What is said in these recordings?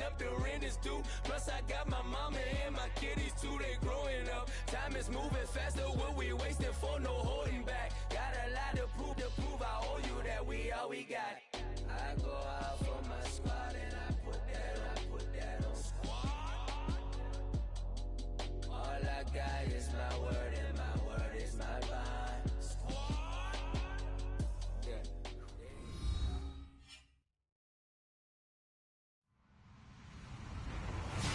up, the rent is due. Plus I got my mama and my kiddies too, they growing up. Time is moving faster, what we wasting for, no holding back. Got a lot to prove, I owe you that we all we got. I go out for my squad and I put that on squad. All I got is my word and my word is my bond. Squad. Yeah.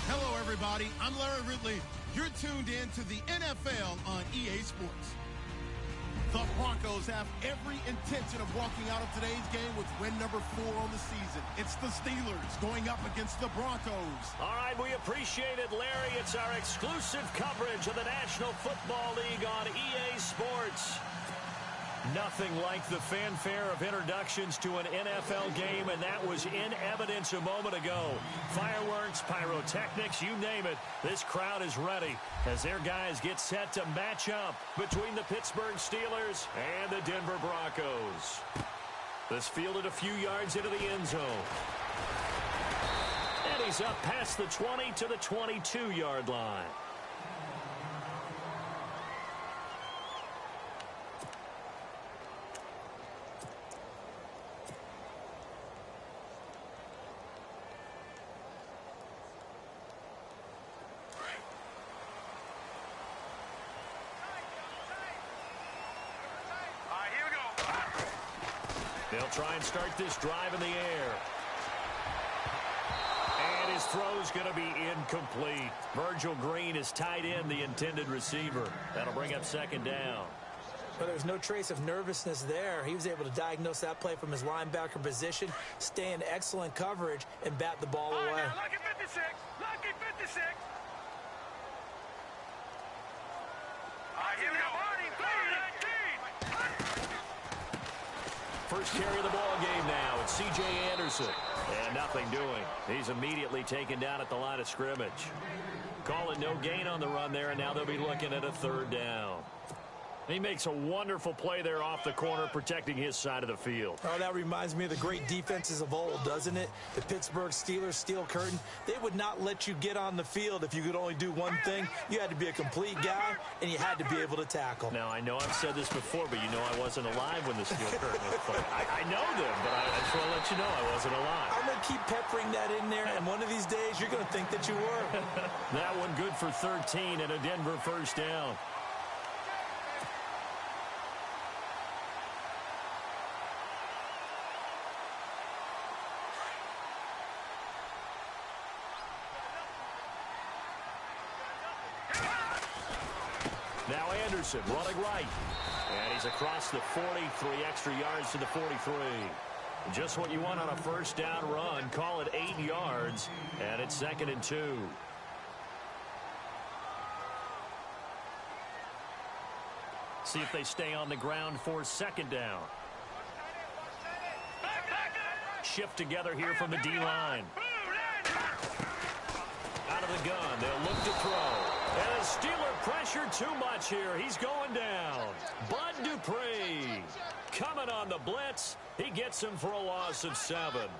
Hello, everybody. I'm Larry Ridley. You're tuned in to the NFL on EA Sports. The Broncos have every intention of walking out of today's game with win number 4 on the season. It's the Steelers going up against the Broncos. All right, we appreciate it, Larry. It's our exclusive coverage of the National Football League on EA Sports. Nothing like the fanfare of introductions to an NFL game, and that was in evidence a moment ago. Fireworks, pyrotechnics, you name it. This crowd is ready as their guys get set to match up between the Pittsburgh Steelers and the Denver Broncos. This fielded a few yards into the end zone. And he's up past the 20 to the 22-yard line. They'll try and start this drive in the air. And his throw's going to be incomplete. Virgil Green is tied in, the intended receiver. That'll bring up second down. Well, there's no trace of nervousness there. He was able to diagnose that play from his linebacker position, stay in excellent coverage, and bat the ball away. Now, lucky 56. Lucky 56. Here we go. First carry of the ball game now. It's C.J. Anderson. And nothing doing. He's immediately taken down at the line of scrimmage. Call it no gain on the run there, and now they'll be looking at a third down. He makes a wonderful play there off the corner, protecting his side of the field. Oh, that reminds me of the great defenses of old, doesn't it? The Pittsburgh Steelers, steel curtain. They would not let you get on the field if you could only do one thing. You had to be a complete guy, and you had to be able to tackle. Now, I know I've said this before, but you know I wasn't alive when the steel curtain was played. I know them, but I just want to let you know I wasn't alive. I'm going to keep peppering that in there, and one of these days you're going to think that you were. That one good for 13 and a Denver first down. Now Anderson running right. And he's across the 40, 3 extra yards to the 43. Just what you want on a first down run. Call it 8 yards. And it's 2nd and 2. See if they stay on the ground for second down. Shift together here from the D-line. Out of the gun. They'll look to throw. And the Steeler pressure too much here. He's going down. Bud Dupree coming on the blitz. He gets him for a loss of 7.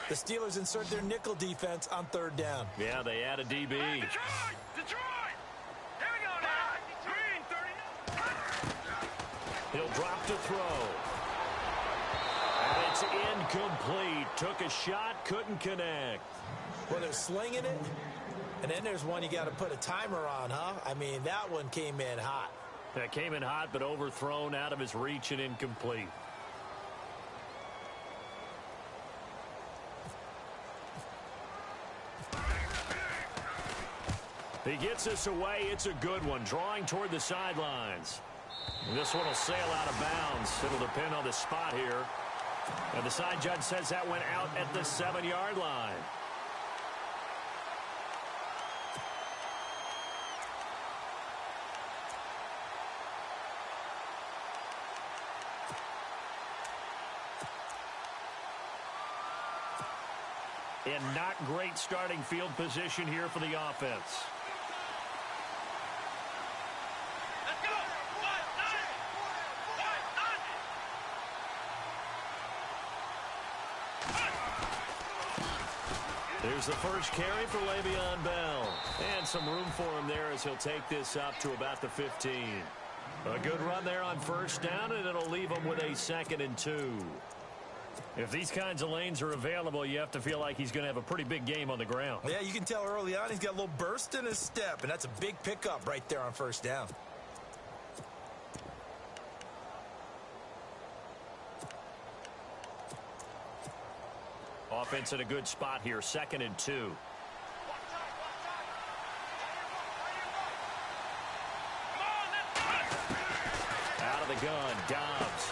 The Steelers insert their nickel defense on third down. Yeah, they add a DB. Detroit! Here we go now. Green, 30. He'll drop to throw. And it's incomplete. Took a shot, couldn't connect. Well, they're slinging it. And then there's one you got to put a timer on, huh? I mean, that one came in hot. That came in hot, but overthrown, out of his reach and incomplete. He gets this away. It's a good one. Drawing toward the sidelines. And this one will sail out of bounds. It'll depend on the spot here. And the side judge says that went out at the 7-yard line. And not great starting field position here for the offense. Let's go! There's the first carry for Le'Veon Bell. And some room for him there as he'll take this up to about the 15. A good run there on first down, and it'll leave him with a 2nd and 2. If these kinds of lanes are available, you have to feel like he's going to have a pretty big game on the ground. Yeah, you can tell early on he's got a little burst in his step, and that's a big pickup right there on first down. Offense in a good spot here, 2nd and 2. Out of the gun, Dobbs.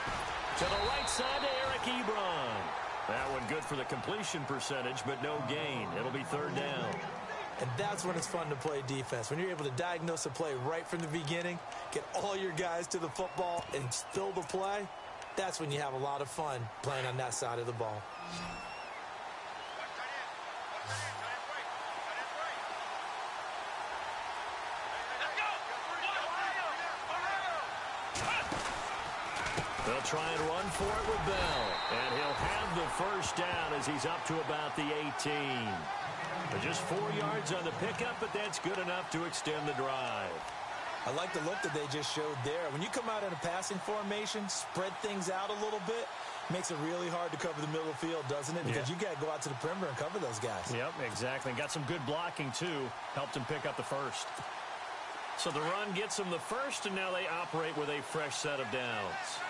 To the right side to Eric Ebron. That one good for the completion percentage, but no gain. It'll be 3rd down. And that's when it's fun to play defense. When you're able to diagnose a play right from the beginning, get all your guys to the football and fill the play, that's when you have a lot of fun playing on that side of the ball. They'll try and run for it with Bell. And he'll have the first down as he's up to about the 18. But just 4 yards on the pickup, but that's good enough to extend the drive. I like the look that they just showed there. When you come out in a passing formation, spread things out a little bit, makes it really hard to cover the middle of the field, doesn't it? Because you got to go out to the perimeter and cover those guys. Yep, exactly. Got some good blocking, too. Helped him pick up the first. So the run gets them the first, and now they operate with a fresh set of downs.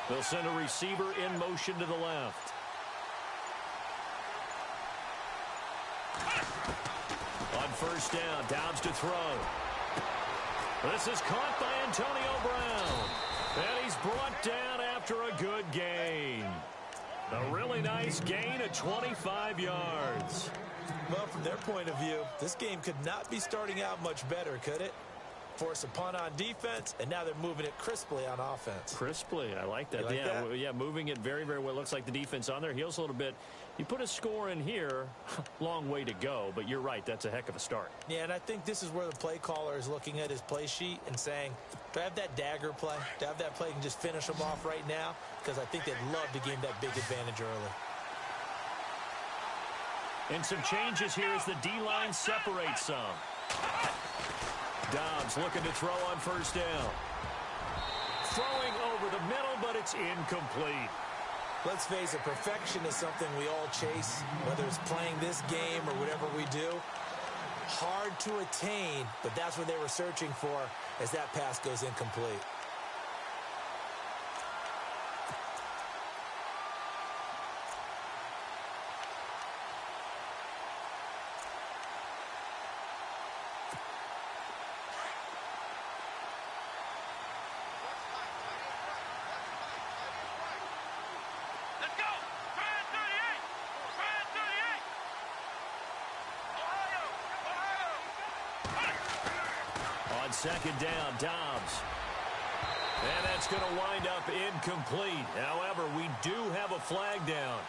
They'll send a receiver in motion to the left. On first down, Dobbs to throw. This is caught by Antonio Brown. And he's brought down after a good gain. A really nice gain of 25 yards. Well, from their point of view, this game could not be starting out much better, could it? Force a punt on defense, and now they're moving it crisply on offense. Crisply, I like that. You like that? Yeah, moving it very, very well. Looks like the defense on their heels a little bit. You put a score in here, long way to go, but you're right, that's a heck of a start. Yeah, and I think this is where the play caller is looking at his play sheet and saying, do I have that dagger play? Do I have that play and just finish them off right now? Because I think they'd love to gain that big advantage early. And some changes here as the D-line separates some. Dobbs looking to throw on first down. Throwing over the middle, but it's incomplete. Let's face it, perfection is something we all chase, whether it's playing this game or whatever we do. Hard to attain, but that's what they were searching for as that pass goes incomplete. Second down, Dobbs. And that's going to wind up incomplete. However, we do have a flag down.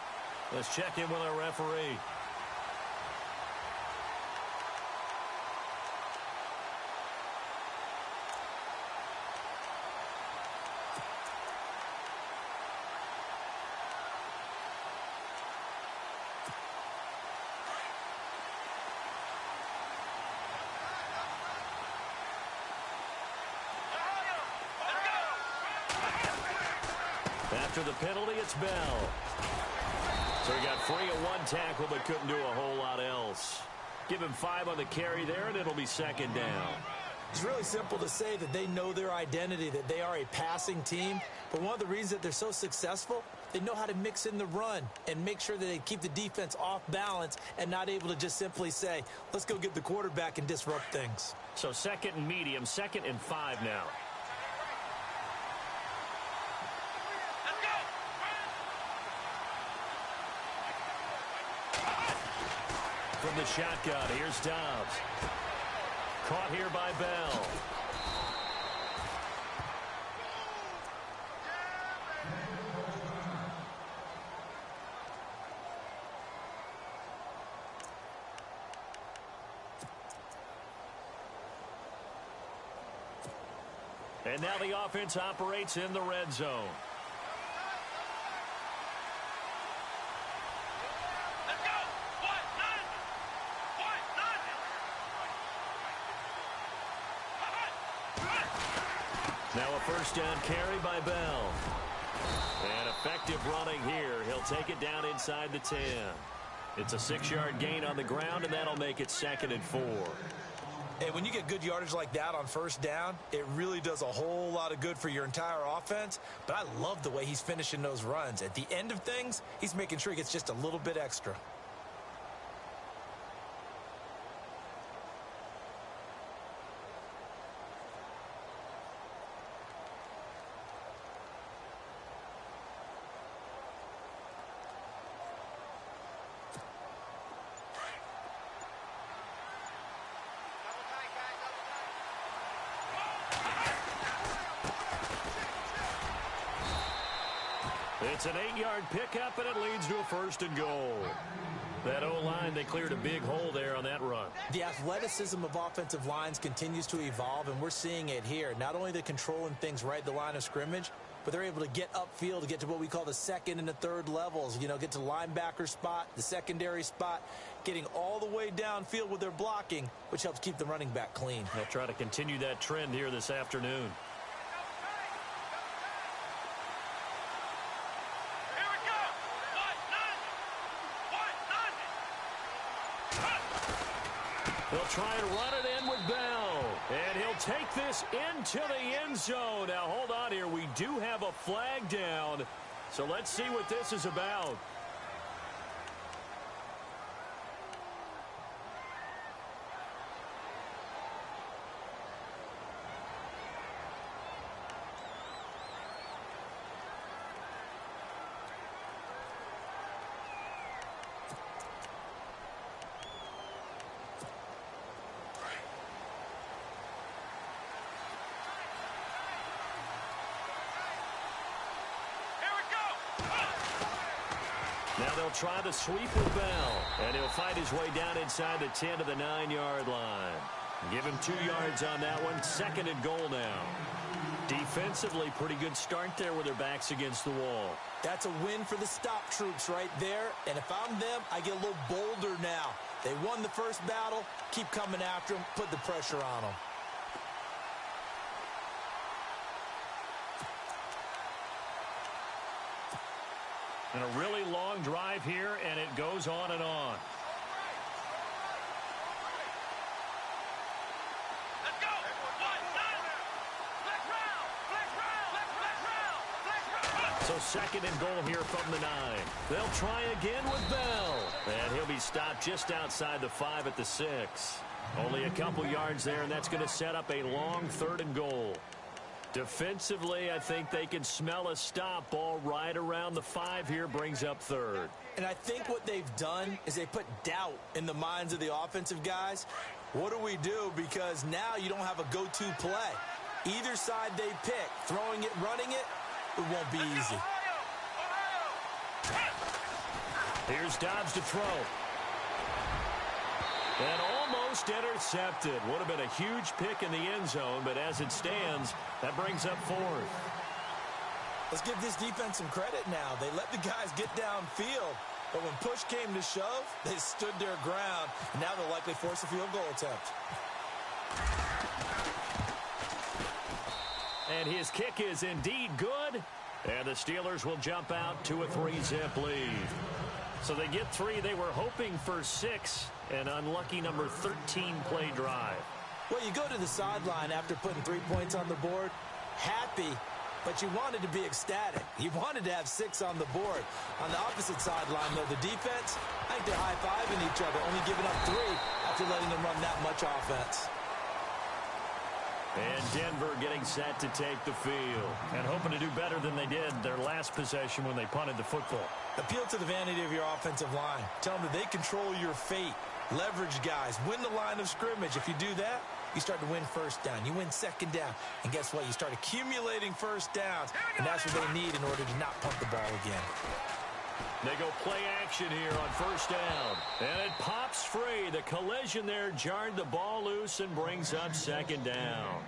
Let's check in with our referee. After the penalty, it's Bell. So he got free of one tackle, but couldn't do a whole lot else. Give him 5 on the carry there, and it'll be second down. It's really simple to say that they know their identity, that they are a passing team. But one of the reasons that they're so successful, they know how to mix in the run and make sure that they keep the defense off balance and not able to just simply say, let's go get the quarterback and disrupt things. So second and medium, 2nd and 5 now. From the shotgun, here's Dobbs. Caught here by Bell. And now the offense operates in the red zone. Let's go. What? None. What? None. Now a first down carry by Bell. And effective running here. He'll take it down inside the 10. It's a 6-yard gain on the ground, and that'll make it 2nd and 4. And when you get good yardage like that on first down, it really does a whole lot of good for your entire offense. But I love the way he's finishing those runs. At the end of things, he's making sure he gets just a little bit extra. It's an 8-yard pickup, and it leads to a 1st and goal. That O-line, they cleared a big hole there on that run. The athleticism of offensive lines continues to evolve, and we're seeing it here. Not only the controlling things right at the line of scrimmage, but they're able to get upfield to get to what we call the 2nd and the 3rd levels. You know, get to the linebacker spot, the secondary spot, getting all the way downfield with their blocking, which helps keep the running back clean. They'll try to continue that trend here this afternoon. They'll try and run it in with Bell. And he'll take this into the end zone. Now, hold on here. We do have a flag down. So let's see what this is about. Now they'll try the sweep with Bell, and he'll fight his way down inside the 10 to the 9-yard line. Give him 2 yards on that one. 2nd and goal now. Defensively, pretty good start there with their backs against the wall. That's a win for the stop troops right there. And if I'm them, I get a little bolder now. They won the first battle. Keep coming after them. Put the pressure on them. And a really long drive here, and it goes on and on. Let's go. What? None. Flex round. So 2nd and goal here from the 9. They'll try again with Bell. And he'll be stopped just outside the 5 at the 6. Only a couple yards there, and that's going to set up a long 3rd and goal. Defensively, I think they can smell a stop. Ball right around the 5 here, brings up 3rd. And I think what they've done is they put doubt in the minds of the offensive guys. What do we do? Because now you don't have a go-to play. Either side they pick, throwing it, running it, it won't be easy. Here's Dobbs to throw. And almost intercepted. Would have been a huge pick in the end zone, but as it stands, that brings up 4th. Let's give this defense some credit now. They let the guys get downfield, but when push came to shove, they stood their ground. And now they'll likely force a field goal attempt. And his kick is indeed good. And the Steelers will jump out to a 3-zip lead. So they get 3. They were hoping for 6. An unlucky number 13 play drive. Well, you go to the sideline after putting 3 points on the board, happy, but you wanted to be ecstatic. You wanted to have 6 on the board. On the opposite sideline, though, the defense, I think they're high-fiving each other, only giving up 3 after letting them run that much offense. And Denver getting set to take the field and hoping to do better than they did their last possession when they punted the football. Appeal to the vanity of your offensive line. Tell them that they control your fate. Leverage guys. Win the line of scrimmage. If you do that, you start to win first down. You win second down. And guess what? You start accumulating first downs. And that's what they need in order to not punt the ball again. They go play action here on first down. And it pops free. The collision there jarred the ball loose and brings up second down.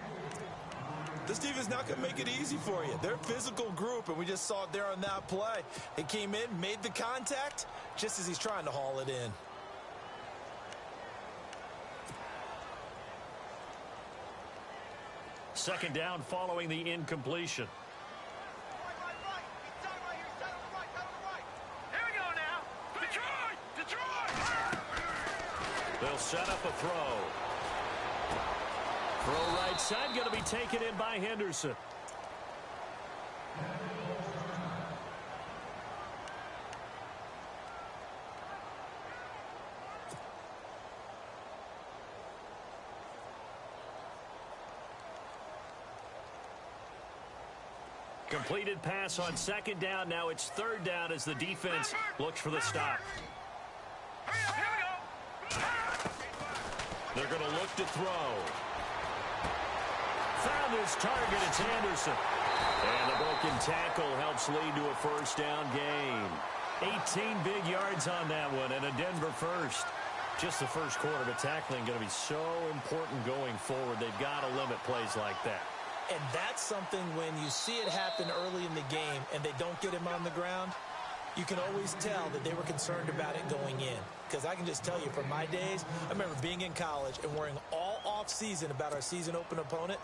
This defense is not going to make it easy for you. They're a physical group, and we just saw it there on that play. He came in, made the contact, just as he's trying to haul it in. Second down following the incompletion. Here we go now. Detroit! Detroit! They'll set up a throw. Throw right side, going to be taken in by Henderson. Completed pass on second down. Now it's third down as the defense looks for the stop. Hurry up, here we go. They're going to look to throw. Found his target. It's Anderson. And the broken tackle helps lead to a first down gain. 18 big yards on that one and a Denver first. Just the first quarter, but tackling going to be so important going forward. They've got to limit plays like that. And that's something when you see it happen early in the game and they don't get him on the ground, you can always tell that they were concerned about it going in. Because I can just tell you from my days, I remember being in college and worrying all off-season about our season open opponent,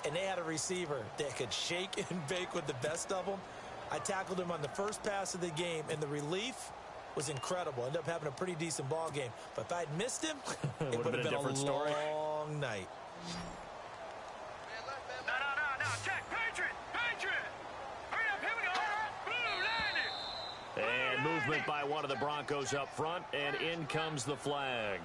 and they had a receiver that could shake and bake with the best of them. I tackled him on the first pass of the game, and the relief was incredible. Ended up having a pretty decent ball game. But if I'd missed him, it would have been a different story. long night. No. Check. Patriot! Patriot! Hurry up, here we go. Blue landed. And movement by one of the Broncos up front, and in comes the flag.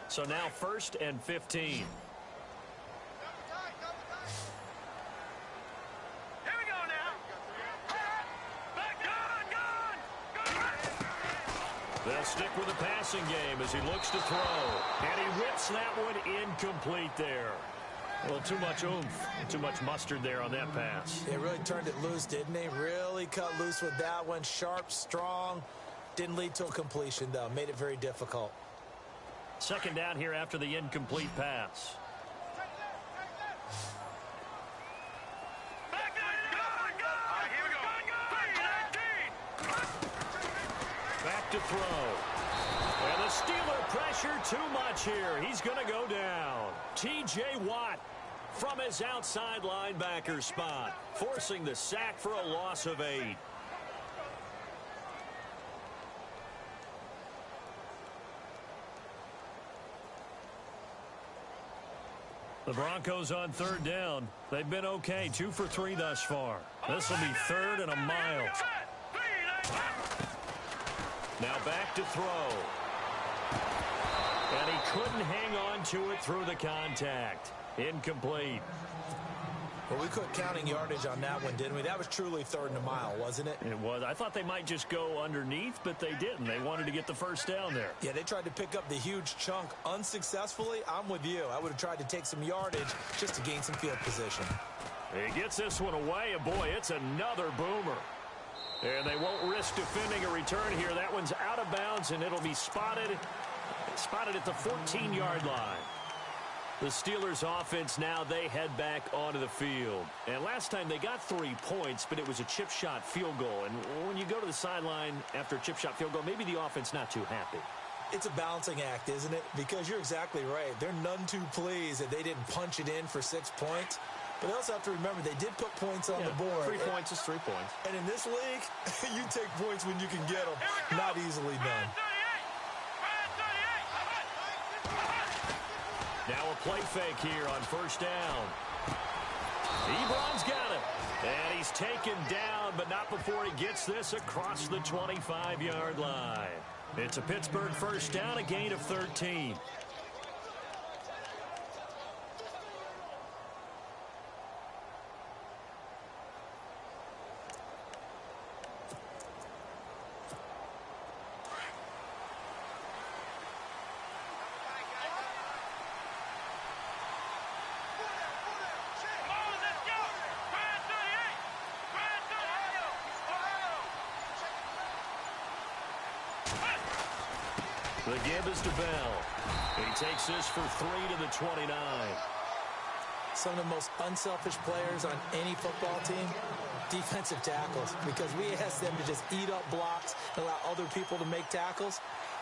So now 1st and 15. Here we go now. Back, gone. They'll stick with the passing game as he looks to throw. And he whips that one incomplete there. Well, too much oomph, too much mustard there on that pass. They really turned it loose, didn't they? Really cut loose with that one. Sharp, strong. Didn't lead to a completion, though. Made it very difficult. Second down here after the incomplete pass. Back, gone. Here we go. 3-19. Back to throw. And the Steeler pressure too much here. He's going to go down. T.J. Watt from his outside linebacker spot, forcing the sack for a loss of 8. The Broncos on third down. They've been okay, 2 for 3 thus far. This will be third and a mile. Now back to throw. And he couldn't hang on to it through the contact. Incomplete. Well, we quit counting yardage on that one, didn't we? That was truly third and a mile, wasn't it? It was. I thought they might just go underneath, but they didn't. They wanted to get the first down there. Yeah, they tried to pick up the huge chunk unsuccessfully. I'm with you. I would have tried to take some yardage just to gain some field position. He gets this one away, and boy, it's another boomer. And they won't risk defending a return here. That one's out of bounds, and it'll be spotted at the 14-yard line. The Steelers offense now, they head back onto the field. And last time they got 3 points, but it was a chip shot field goal. And when you go to the sideline after a chip shot field goal, maybe the offense not too happy. It's a balancing act, isn't it? Because you're exactly right. They're none too pleased that they didn't punch it in for 6 points. But they also have to remember they did put points on the board. 3 points is 3 points. And in this league, you take points when you can get them. Not easily done. Now a play fake here on first down. Ebron's got it. And he's taken down, but not before he gets this across the 25-yard line. It's a Pittsburgh first down, a gain of 13. The give is to Bell. He takes this for 3 to the 29. Some of the most unselfish players on any football team, defensive tackles, because we ask them to just eat up blocks and allow other people to make tackles.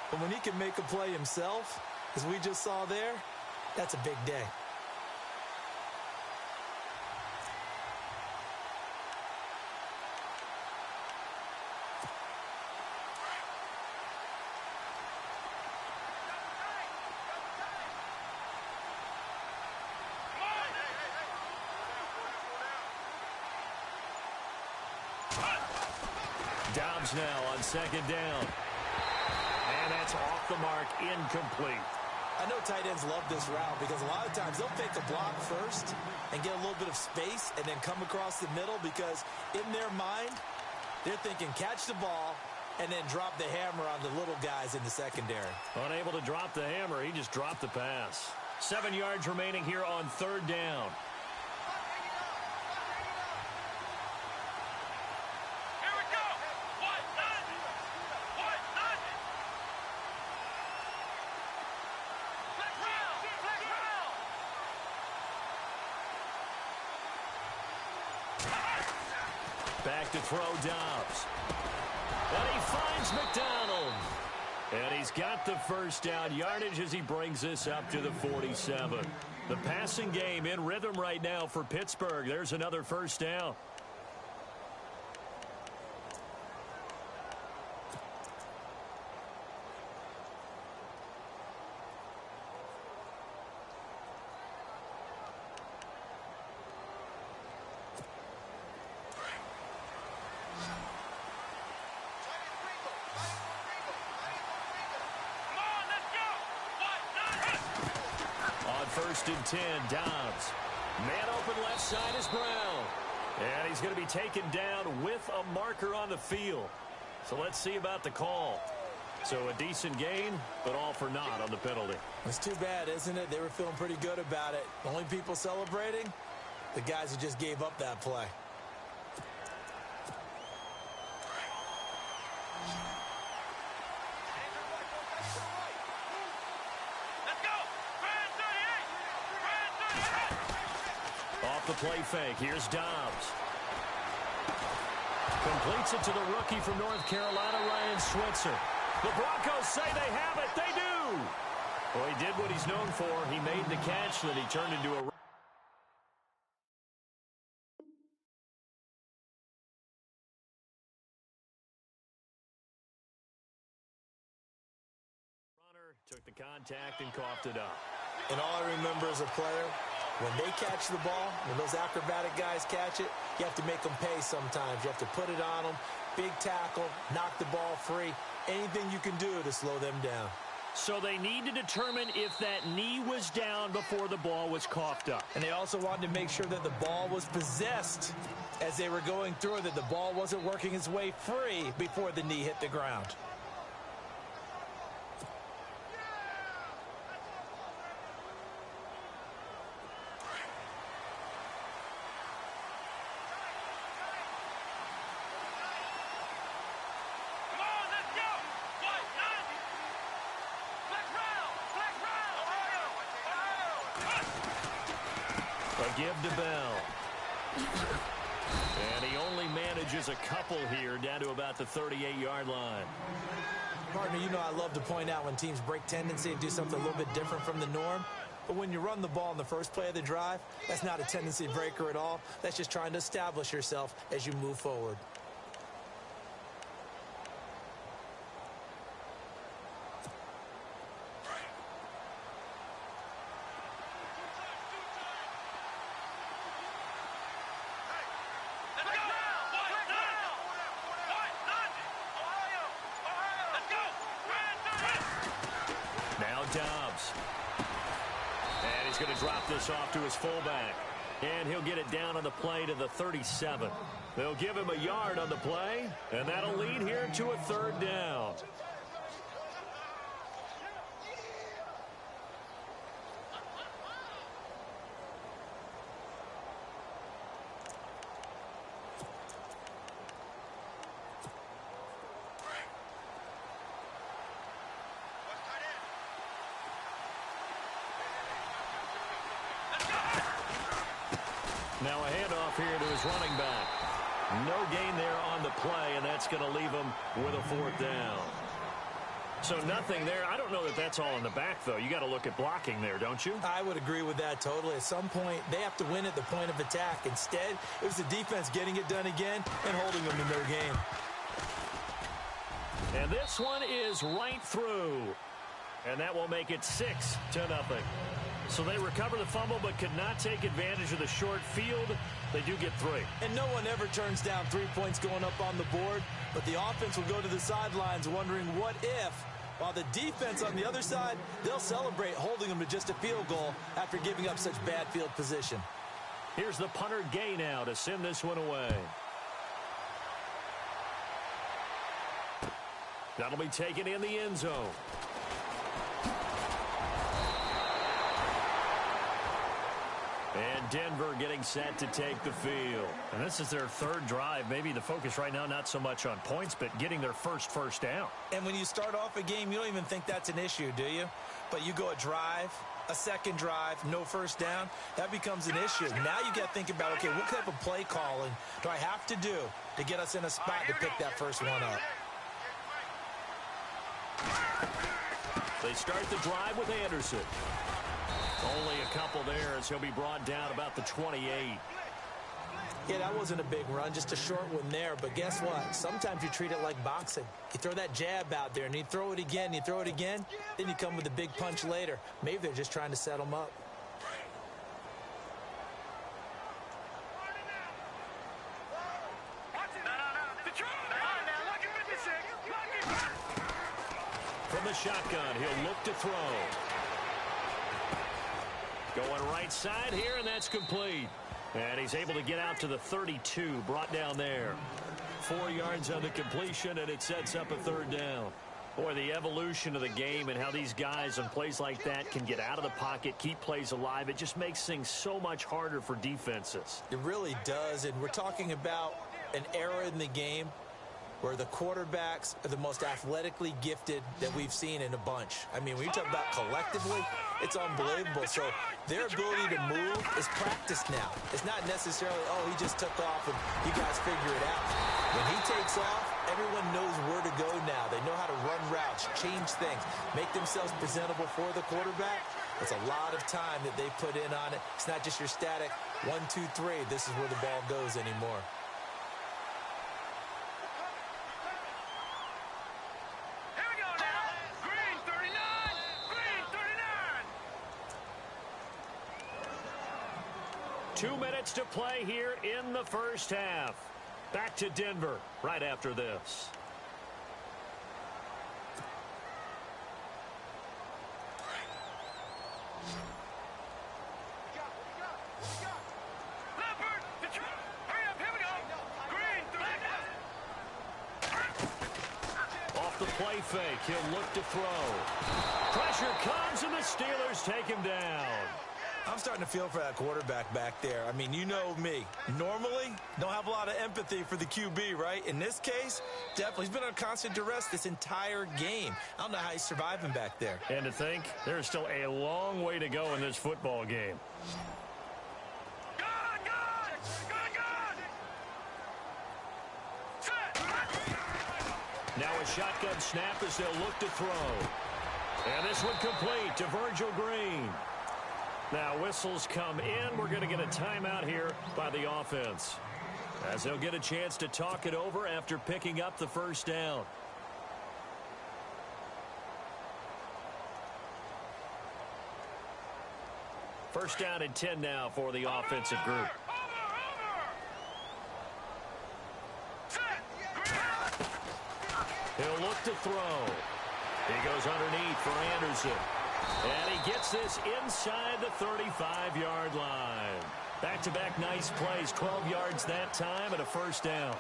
But when he can make a play himself, as we just saw there, that's a big day. Dobbs now on second down. And that's off the mark, incomplete. I know tight ends love this route because a lot of times they'll fake a block first and get a little bit of space and then come across the middle because in their mind, they're thinking catch the ball and then drop the hammer on the little guys in the secondary. Unable to drop the hammer, he just dropped the pass. 7 yards remaining here on third down. Back to throw Dobbs. And he finds McDonald. And he's got the first down yardage as he brings this up to the 47. The passing game in rhythm right now for Pittsburgh. There's another first down. First and 10, Dobbs. Man open left side is Brown. And he's going to be taken down with a marker on the field. So let's see about the call. So a decent gain, but all for naught on the penalty. It's too bad, isn't it? They were feeling pretty good about it. The only people celebrating, the guys who just gave up that play. The play fake. Here's Dobbs. Completes it to the rookie from North Carolina, Ryan Switzer. The Broncos say they have it. They do. Well, he did what he's known for. He made the catch that he turned into a runner. Took the contact and coughed it up. And all I remember as a player, when they catch the ball, when those acrobatic guys catch it, you have to make them pay sometimes. You have to put it on them, big tackle, knock the ball free, anything you can do to slow them down. So they need to determine if that knee was down before the ball was coughed up. And they also wanted to make sure that the ball was possessed as they were going through it, that the ball wasn't working its way free before the knee hit the ground. Give to Bell. And he only manages a couple here down to about the 38-yard line. Partner, you know I love to point out when teams break tendency and do something a little bit different from the norm. But when you run the ball in the first play of the drive, that's not a tendency breaker at all. That's just trying to establish yourself as you move forward. Dobbs. And he's going to drop this off to his fullback. And he'll get it down on the play to the 37. They'll give him a yard on the play, and that'll lead here to a third down. Now a handoff here to his running back. No gain there on the play, and that's going to leave him with a 4th down. So nothing there. I don't know that that's all in the back, though. You got to look at blocking there, don't you? I would agree with that totally. At some point, they have to win at the point of attack. Instead, it was the defense getting it done again and holding them to no gain. And this one is right through. And that will make it 6-0. So they recover the fumble but could not take advantage of the short field. They do get 3. And no one ever turns down 3 points going up on the board. But the offense will go to the sidelines wondering what if. While the defense on the other side, they'll celebrate holding them to just a field goal after giving up such bad field position. Here's the punter Gay now to send this one away. That'll be taken in the end zone. And Denver getting set to take the field. And this is their 3rd drive. Maybe the focus right now not so much on points, but getting their first down. And when you start off a game, you don't even think that's an issue, do you? But you go a drive, a second drive, no first down, that becomes an issue. Now you got to think about, okay, what type of play calling do I have to do to get us in a spot to pick that first one up? They start the drive with Anderson. Only a couple there as he'll be brought down about the 28. Yeah, that wasn't a big run, just a short one there. But guess what? Sometimes you treat it like boxing. You throw that jab out there, and you throw it again, you throw it again, then you come with a big punch later. Maybe they're just trying to set them up. From the shotgun, he'll look to throw. Going right side here, and that's complete. And he's able to get out to the 32, brought down there. 4 yards on the completion, and it sets up a 3rd down. Boy, the evolution of the game and how these guys on plays like that can get out of the pocket, keep plays alive, it just makes things so much harder for defenses. It really does, and we're talking about an era in the game where the quarterbacks are the most athletically gifted that we've seen in a bunch. I mean, when you talk about collectively, it's unbelievable. So their ability to move is practiced now. It's not necessarily, oh, he just took off and you guys figure it out. When he takes off, everyone knows where to go now. They know how to run routes, change things, make themselves presentable for the quarterback. It's a lot of time that they put in on it. It's not just your static 1, 2, 3. This is where the ball goes anymore. Here we go now. Green 39. Green 39. 2 minutes to play here in the first half. Back to Denver right after this. Leopard, hurry up, here we go. Green 39. Off the play fake, he'll look to throw. Pressure comes, and the Steelers take him down. I'm starting to feel for that quarterback back there. I mean, you know me. Normally, don't have a lot of empathy for the QB, right? In this case, definitely. He's been under constant duress this entire game. I don't know how he's surviving back there. And to think, there's still a long way to go in this football game. Good, good. Good, good. Set. Now a shotgun snap as they'll look to throw. And this one complete to Virgil Green. Now whistles come in. We're going to get a timeout here by the offense, as they'll get a chance to talk it over after picking up the first down. First down and 10 now for the offensive group. He'll look to throw. He goes underneath for Anderson. And he gets this inside the 35-yard line. Back-to-back nice plays, 12 yards that time and a first down.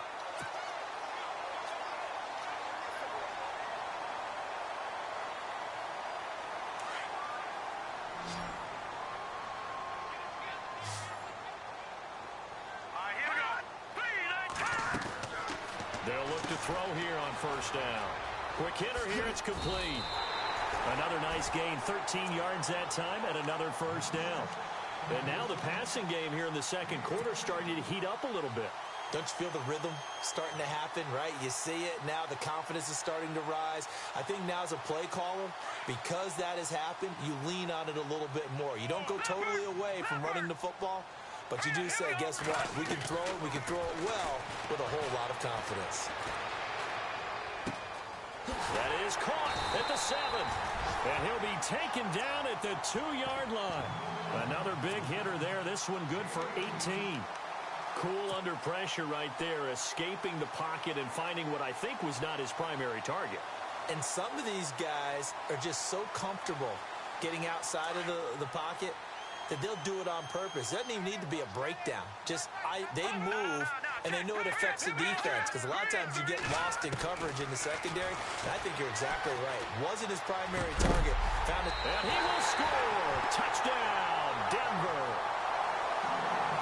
They'll look to throw here on first down. Quick hitter here, it's complete. Another nice gain, 13 yards that time, and another first down. And now the passing game here in the second quarter starting to heat up a little bit. Don't you feel the rhythm starting to happen, right? You see it. Now the confidence is starting to rise. I think now as a play caller, because that has happened, you lean on it a little bit more. You don't go totally away from running the football, but you do say, guess what? We can throw it. We can throw it well with a whole lot of confidence. That is caught at the 7. And he'll be taken down at the 2-yard line. Another big hitter there. This one good for 18. Cool under pressure right there, escaping the pocket and finding what I think was not his primary target. And some of these guys are just so comfortable getting outside of the pocket that they'll do it on purpose. It doesn't even need to be a breakdown. They move, and they know it affects the defense, because a lot of times you get lost in coverage in the secondary. And I think you're exactly right. Wasn't his primary target. Found it. And he will score. Touchdown, Denver.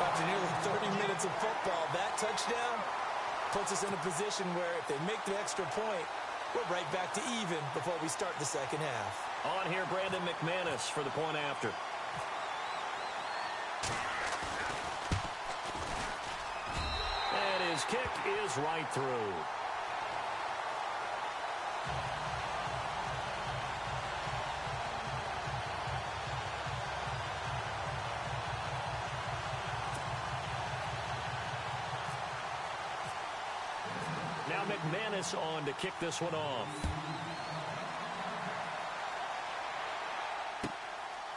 After nearly 30 minutes of football, that touchdown puts us in a position where if they make the extra point, we're right back to even before we start the second half. On here, Brandon McManus for the point after. And his kick is right through. Now McManus on to kick this one off.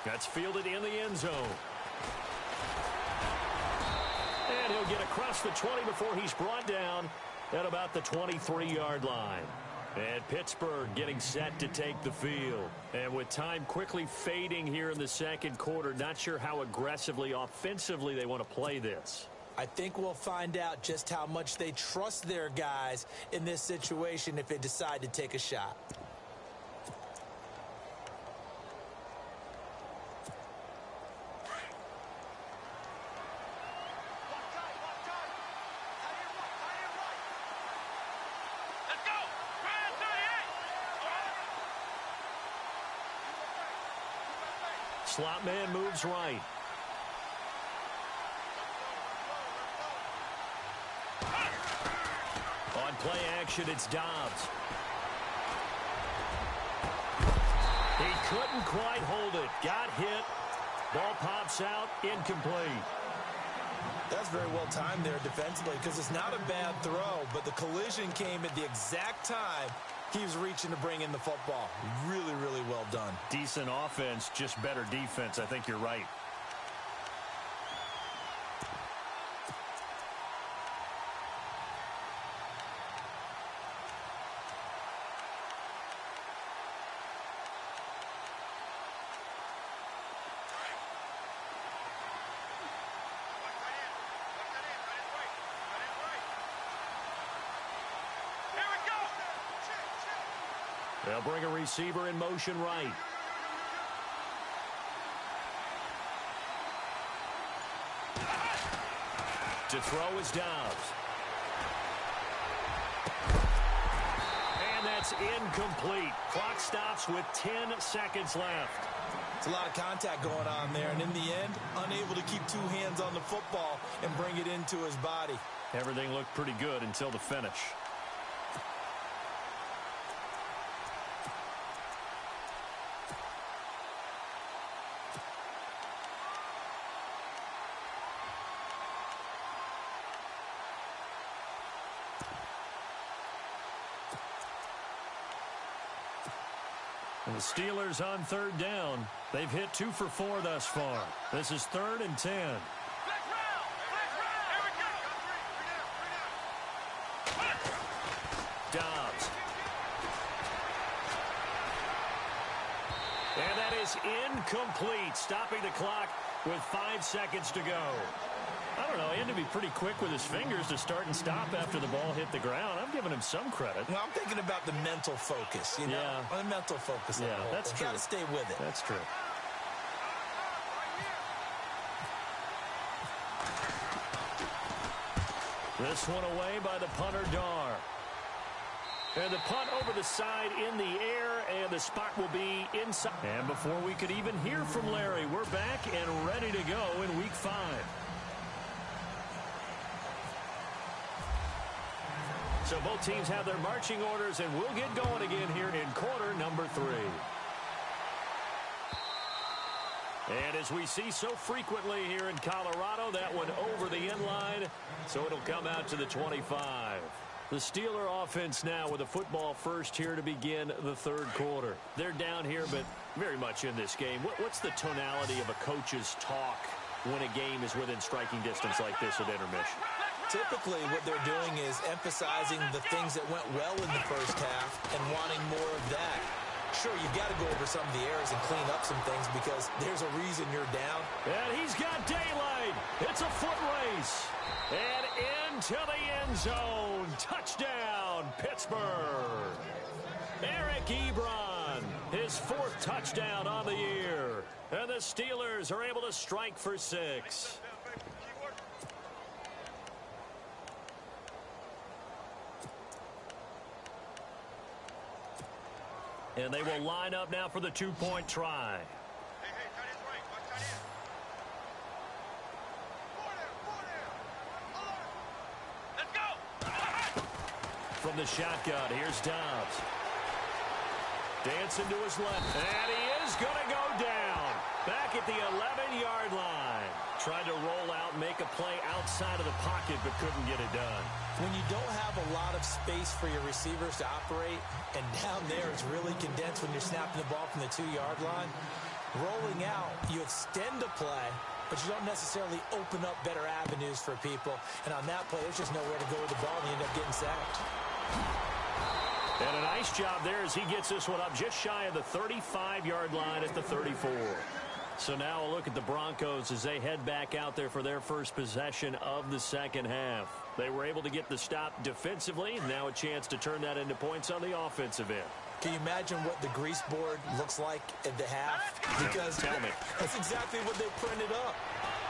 That's fielded in the end zone. And he'll get across the 20 before he's brought down at about the 23-yard line. And Pittsburgh getting set to take the field. And with time quickly fading here in the second quarter, not sure how aggressively, offensively they want to play this. I think we'll find out just how much they trust their guys in this situation if they decide to take a shot. Let's go! Ryan 38! Slot man moves right. On play action, it's Dobbs. He couldn't quite hold it. Got hit. Ball pops out. Incomplete. That's very well timed there defensively, because it's not a bad throw, but the collision came at the exact time he was reaching to bring in the football. Really, really well done. Decent offense, just better defense. I think you're right. They'll bring a receiver in motion right. To throw is Dobbs. And that's incomplete. Clock stops with 10 seconds left. It's a lot of contact going on there, and in the end, unable to keep two hands on the football and bring it into his body. Everything looked pretty good until the finish. And the Steelers on third down. They've hit 2 for 4 thus far. This is 3rd and 10. Let's round! Let's round! Here we go! Dobbs. And that is incomplete, stopping the clock with 5 seconds to go. I don't know, he had to be pretty quick with his fingers to start and stop after the ball hit the ground. I'm giving him some credit. Well, I'm thinking about the mental focus, you know? Yeah. The mental focus. Yeah, that's true. Got to stay with it. That's true. This one away by the punter, Dar. And the punt over the side in the air, and the spot will be inside. And before we could even hear from Larry, we're back and ready to go in Week 5. So both teams have their marching orders, and we'll get going again here in quarter number 3. And as we see so frequently here in Colorado, that one over the end line, so it'll come out to the 25. The Steeler offense now with a football first here to begin the third quarter. They're down here, but very much in this game. What's the tonality of a coach's talk when a game is within striking distance like this at intermission? Typically, what they're doing is emphasizing the things that went well in the first half and wanting more of that. Sure, you've got to go over some of the errors and clean up some things because there's a reason you're down. And he's got daylight. It's a foot race. And into the end zone. Touchdown, Pittsburgh. Eric Ebron, his 4th touchdown on the year. And the Steelers are able to strike for 6. And they will line up now for the 2-point try. Let's go. From the shotgun, here's Dobbs. Dancing to his left, and he is going to go down. Back at the 11-yard line. Tried to roll out, make a play outside of the pocket, but couldn't get it done. When you don't have a lot of space for your receivers to operate, and down there it's really condensed when you're snapping the ball from the 2-yard line, rolling out, you extend a play, but you don't necessarily open up better avenues for people. And on that play, there's just nowhere to go with the ball, and you end up getting sacked. And a nice job there as he gets this one up just shy of the 35-yard line at the 34. So now a look at the Broncos as they head back out there for their first possession of the second half. They were able to get the stop defensively. Now a chance to turn that into points on the offensive end. Can you imagine what the grease board looks like at the half? Because Tell me. That's exactly what they printed up.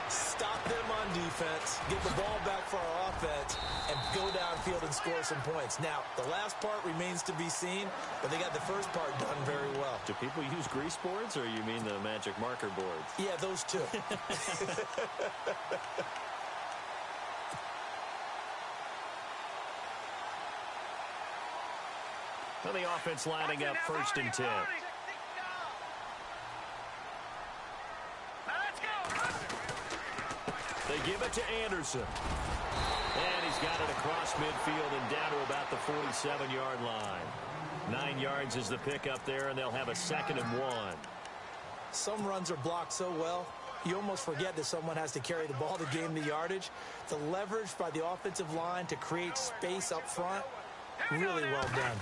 Stop them on defense, get the ball back for our offense, and go downfield and score some points. Now, the last part remains to be seen, but they got the first part done very well. Do people use grease boards, or you mean the magic marker boards? Yeah, those two. Well, the offense lining up 1st and 10. They give it to Anderson. And he's got it across midfield and down to about the 47-yard line. 9 yards is the pickup there, and they'll have a 2nd and 1. Some runs are blocked so well, you almost forget that someone has to carry the ball to gain the yardage. The leverage by the offensive line to create space up front, really well done.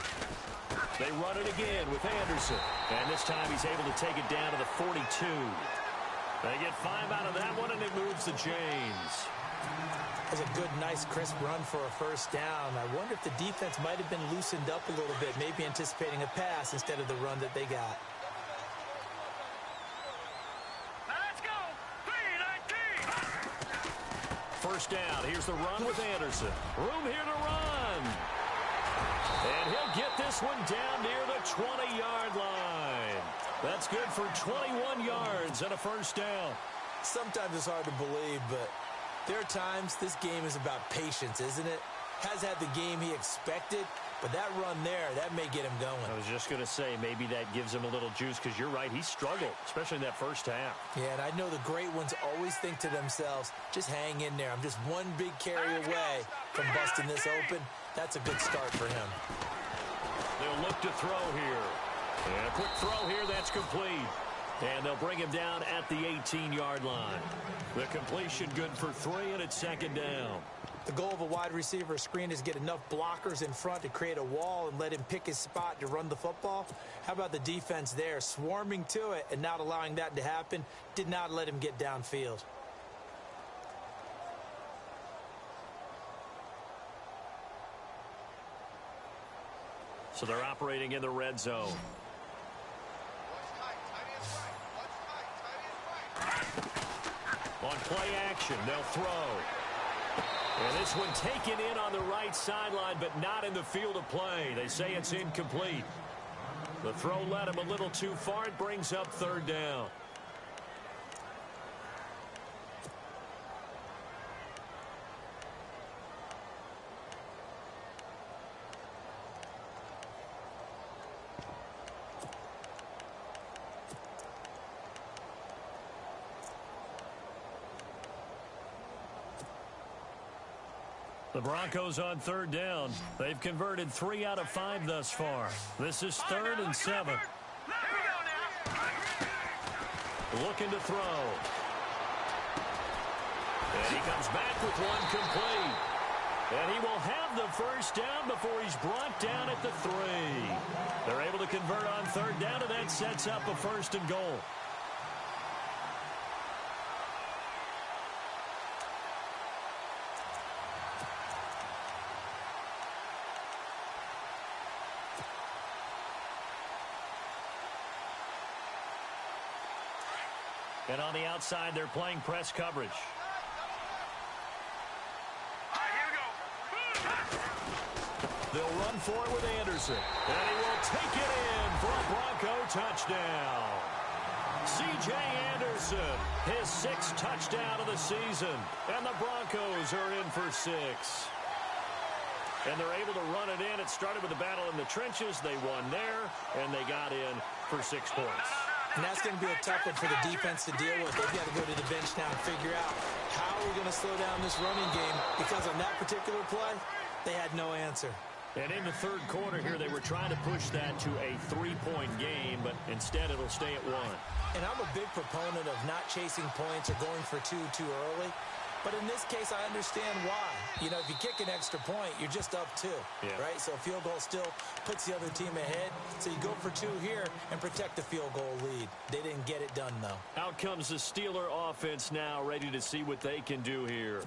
They run it again with Anderson. And this time he's able to take it down to the 42. They get 5 out of that one, and it moves the chains. That's a good, nice, crisp run for a first down. I wonder if the defense might have been loosened up a little bit, maybe anticipating a pass instead of the run that they got. Let's go. 3-19. First down. Here's the run with Anderson. Room here to run. And he'll get this one down near the 20-yard line. That's good for 21 yards and a first down. Sometimes it's hard to believe, but there are times this game is about patience, isn't it? Has had the game he expected, but that run there, that may get him going. I was just going to say, maybe that gives him a little juice, because you're right, he struggled, especially in that first half. Yeah, and I know the great ones always think to themselves, just hang in there. I'm just one big carry away from busting this open. That's a good start for him. They'll look to throw here. And a quick throw here, that's complete. And they'll bring him down at the 18-yard line. The completion good for 3, and it's 2nd down. The goal of a wide receiver screen is get enough blockers in front to create a wall and let him pick his spot to run the football. How about the defense there, swarming to it and not allowing that to happen? Did not let him get downfield. So they're operating in the red zone. On play action, they'll throw. And this one taken in on the right sideline, but not in the field of play. They say it's incomplete. The throw led him a little too far. It brings up third down. The Broncos on third down. They've converted 3 out of 5 thus far. This is 3rd and 7. Looking to throw. And he comes back with one complete. And he will have the first down before he's brought down at the 3. They're able to convert on third down, and that sets up a 1st and goal. And on the outside, they're playing press coverage. They'll run for it with Anderson. And he will take it in for a Bronco touchdown. C.J. Anderson, his 6th touchdown of the season. And the Broncos are in for 6. And they're able to run it in. It started with a battle in the trenches. They won there, and they got in for 6 points. And that's going to be a tough one for the defense to deal with. They've got to go to the bench now and figure out how we're going to slow down this running game, because on that particular play, they had no answer. And in the third quarter here, they were trying to push that to a 3-point game, but instead it'll stay at 1. And I'm a big proponent of not chasing points or going for 2 too early. But in this case, I understand why. You know, if you kick an extra point, you're just up 2, right? So a field goal still puts the other team ahead. So you go for 2 here and protect the field goal lead. They didn't get it done, though. Out comes the Steeler offense now, ready to see what they can do here.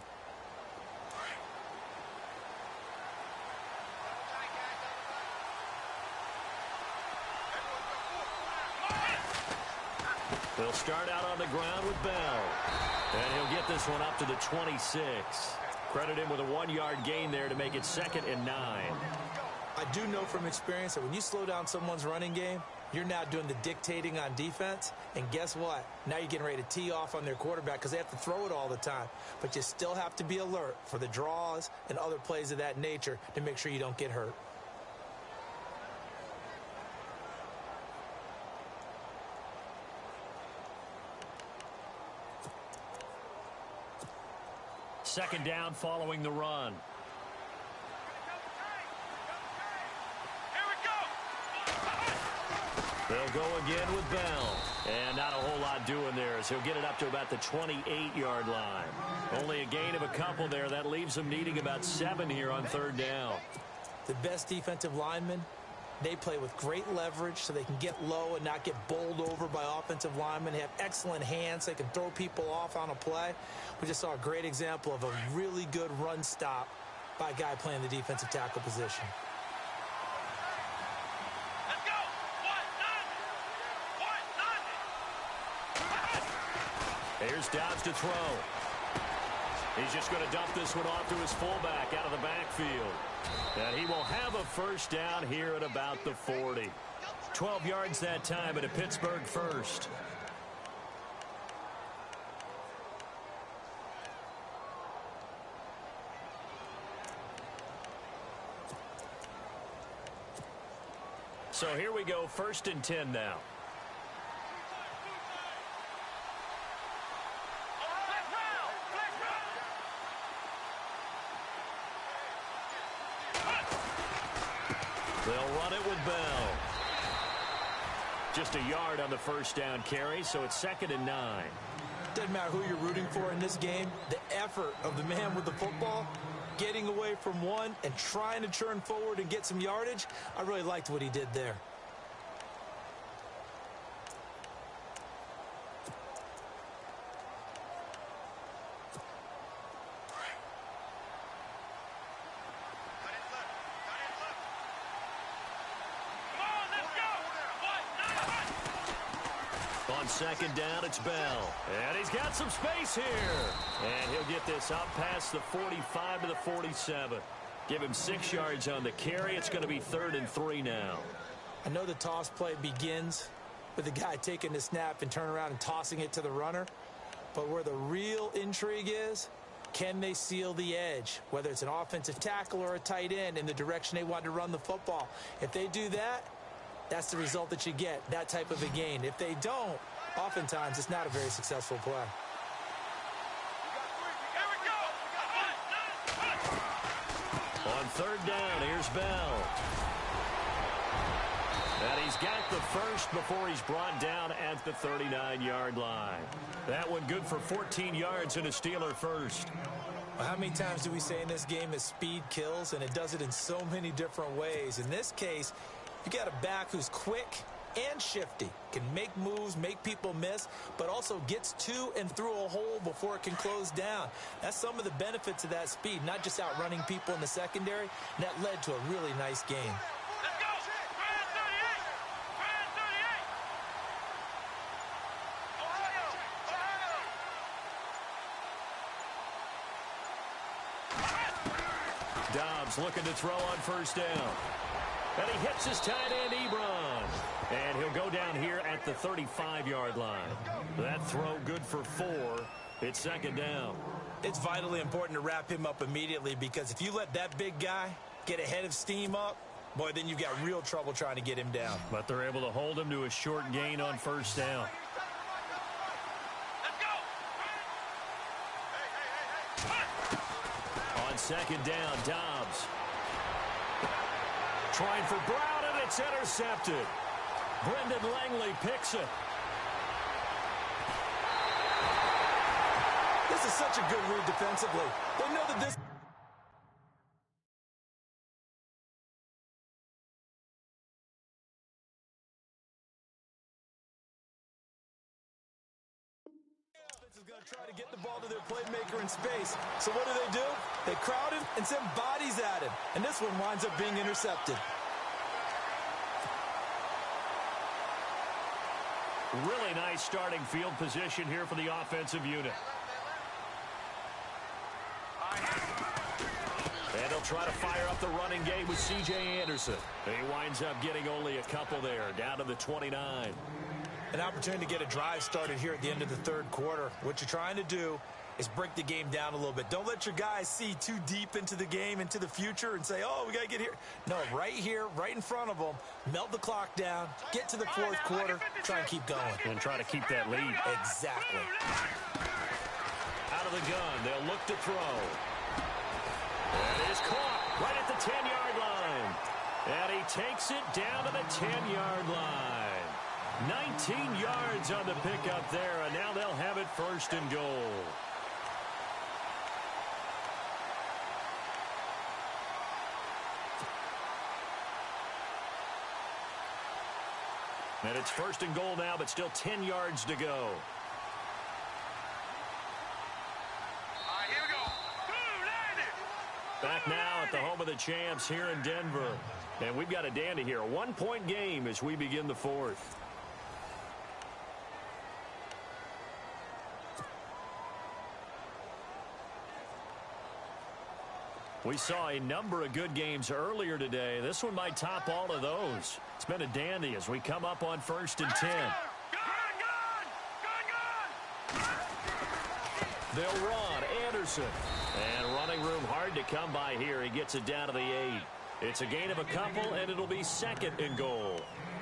They'll start out on the ground with Bell. And he'll get this one up to the 26. Credit him with a 1-yard gain there to make it 2nd and 9. I do know from experience that when you slow down someone's running game, you're now doing the dictating on defense. And guess what? Now you're getting ready to tee off on their quarterback because they have to throw it all the time. But you still have to be alert for the draws and other plays of that nature to make sure you don't get hurt. Second down following the run. They'll go again with Bell. And not a whole lot doing there as he'll get it up to about the 28-yard line. Only a gain of a couple there. That leaves them needing about 7 here on third down. The best defensive linemen, they play with great leverage so they can get low and not get bowled over by offensive linemen. They have excellent hands. They can throw people off on a play. We just saw a great example of a really good run stop by a guy playing the defensive tackle position. Let's go! Here's Dobbs to throw. He's just going to dump this one off to his fullback out of the backfield. And he will have a first down here at about the 40. 12 yards that time at a Pittsburgh first. So here we go, 1st and 10 now. They'll run it with Bell. Just a yard on the first down carry, so it's 2nd and 9. Doesn't matter who you're rooting for in this game. The effort of the man with the football, getting away from one and trying to turn forward and get some yardage, I really liked what he did there. second down, it's Bell. And he's got some space here. And he'll get this up past the 45 to the 47. Give him 6 yards on the carry. It's going to be 3rd and 3 now. I know the toss play begins with the guy taking the snap and turning around and tossing it to the runner. But where the real intrigue is, can they seal the edge, whether it's an offensive tackle or a tight end, in the direction they want to run the football? If they do that, that's the result that you get, that type of a gain. If they don't, oftentimes it's not a very successful play. On 3rd down, here's Bell. And he's got the first before he's brought down at the 39-yard line. That one good for 14 yards and a Steeler first. Well, how many times do we say in this game that speed kills, and it does it in so many different ways? In this case, you got a back who's quick and shifty, can make moves, make people miss, but also gets to and through a hole before it can close down. That's some of the benefits of that speed, not just outrunning people in the secondary, and that led to a really nice game. Let's go! Ryan 38! Ryan 38! Dobbs looking to throw on 1st down. And he hits his tight end, Ebron. And he'll go down here at the 35-yard line. That throw good for 4. It's 2nd down. It's vitally important to wrap him up immediately, because if you let that big guy get ahead of steam up, boy, then you've got real trouble trying to get him down. But they're able to hold him to a short gain on 1st down. Let's go! On 2nd down, Dobbs. Trying for Brown, and it's intercepted. Brendan Langley picks it. This is such a good read defensively. They know that this... is going to try to get the ball to their playmaker in space. So what do? They crowd him and send bodies at him. And this one winds up being intercepted. Really nice starting field position here for the offensive unit. And they'll try to fire up the running game with C.J. Anderson. He winds up getting only a couple there, down to the 29. An opportunity to get a drive started here at the end of the 3rd quarter. What you're trying to do is break the game down a little bit. Don't let your guys see too deep into the game, into the future, and say, oh, we got to get here. No, right here, right in front of them, melt the clock down, get to the 4th quarter, try and keep going. And try to keep that lead. Exactly. Out of the gun, they'll look to throw. And is caught right at the 10-yard line. And he takes it down to the 10-yard line. 19 yards on the pickup there, and now they'll have it 1st and goal. And it's 1st and goal now, but still 10 yards to go. All right, here we go. Back now at the home of the champs here in Denver. And we've got a dandy here. A 1-point game as we begin the 4th. We saw a number of good games earlier today. This one might top all of those. It's been a dandy as we come up on 1st and 10. They'll run. Anderson. And running room hard to come by here. He gets it down to the 8. It's a gain of a couple, and it'll be 2nd and goal.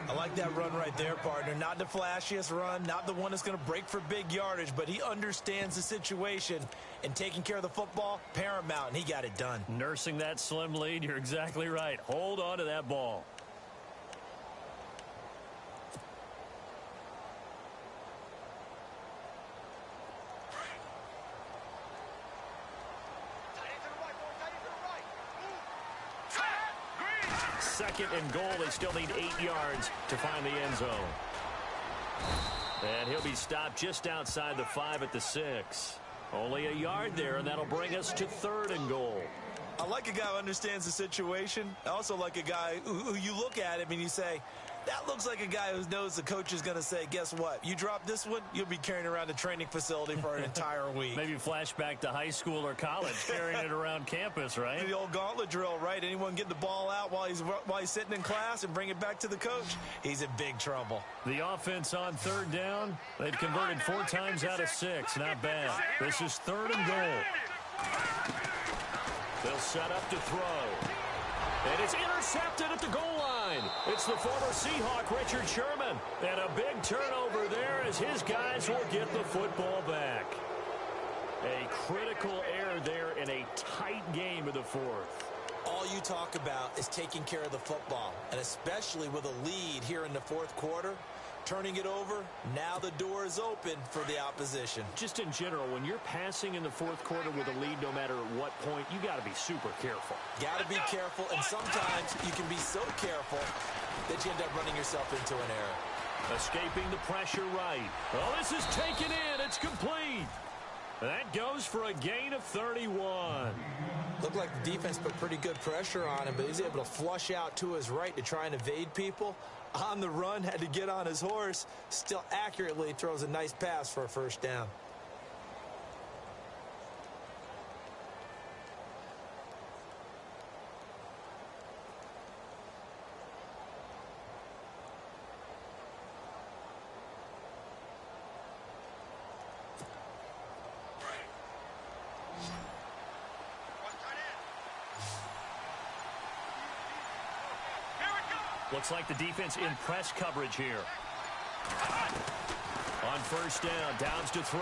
I like that run right there, partner. Not the flashiest run, not the one that's going to break for big yardage, but he understands the situation, and taking care of the football, paramount, and he got it done. Nursing that slim lead, you're exactly right. Hold on to that ball. Second and goal. They still need 8 yards to find the end zone. And he'll be stopped just outside the 5 at the 6. Only a yard there, and that'll bring us to 3rd and goal. I like a guy who understands the situation. I also like a guy who you look at him and you say, That looks like a guy who knows the coach is going to say, guess what? You drop this one, you'll be carrying around the training facility for an entire week. Maybe flashback to high school or college, carrying it around campus, right? The old gauntlet drill, right? Anyone get the ball out while he's sitting in class and bring it back to the coach? He's in big trouble. The offense on third down, they've converted 4 times out of 6. Not bad. This is 3rd and goal. They'll set up to throw. And it's intercepted at the goal line. It's the former Seahawk, Richard Sherman. And a big turnover there as his guys will get the football back. A critical error there in a tight game of the 4th. All you talk about is taking care of the football, and especially with a lead here in the 4th quarter. Turning it over, now the door is open for the opposition. Just in general, when you're passing in the 4th quarter with a lead, no matter at what point, you got to be super careful. Got to be careful, and sometimes you can be so careful that you end up running yourself into an error. Escaping the pressure right. Oh, this is taken in. It's complete. That goes for a gain of 31. Looked like the defense put pretty good pressure on him, but he's able to flush out to his right to try and evade people. On the run, had to get on his horse. Still accurately throws a nice pass for a first down. Looks like the defense in press coverage here. On first down, Downs to throw.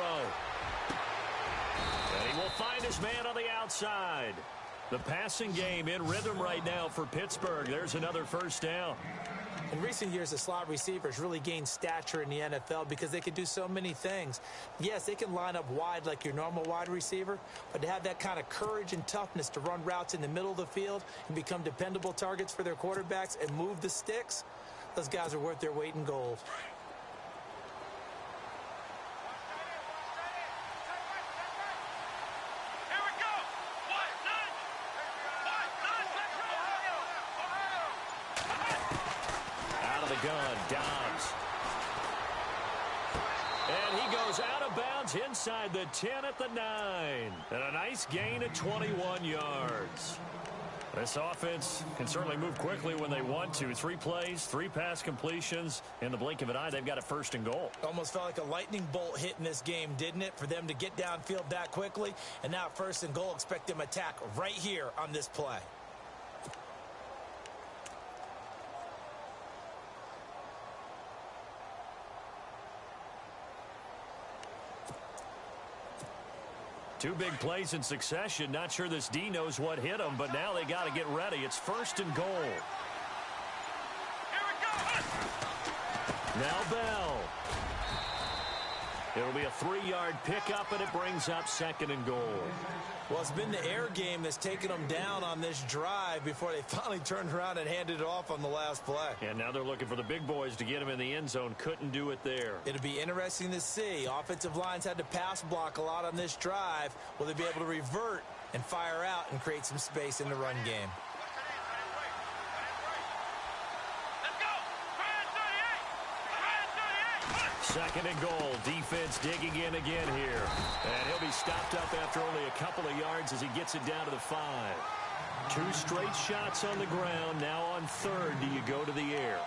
And he will find his man on the outside. The passing game in rhythm right now for Pittsburgh. There's another first down. In recent years, the slot receivers really gained stature in the NFL because they can do so many things. Yes, they can line up wide like your normal wide receiver, but to have that kind of courage and toughness to run routes in the middle of the field and become dependable targets for their quarterbacks and move the sticks, those guys are worth their weight in gold. Gun, Dobbs. And he goes out of bounds inside the 10 at the 9. And a nice gain of 21 yards. This offense can certainly move quickly when they want to. 3 plays, 3 pass completions. In the blink of an eye, they've got a first and goal. Almost felt like a lightning bolt hit in this game, didn't it? For them to get downfield that quickly. And now first and goal, expect them to attack right here on this play. Two big plays in succession. Not sure this D knows what hit him, but now they got to get ready. It's first and goal. Now Bell. It'll be a 3-yard pickup, and it brings up second and goal. Well, it's been the air game that's taken them down on this drive before they finally turned around and handed it off on the last play. And now they're looking for the big boys to get him in the end zone. Couldn't do it there. It'll be interesting to see. Offensive lines had to pass block a lot on this drive. Will they be able to revert and fire out and create some space in the run game? Second and goal. Defense digging in again here. And he'll be stopped up after only a couple of yards as he gets it down to the 5. 2 straight shots on the ground. Now on third, do you go to the air?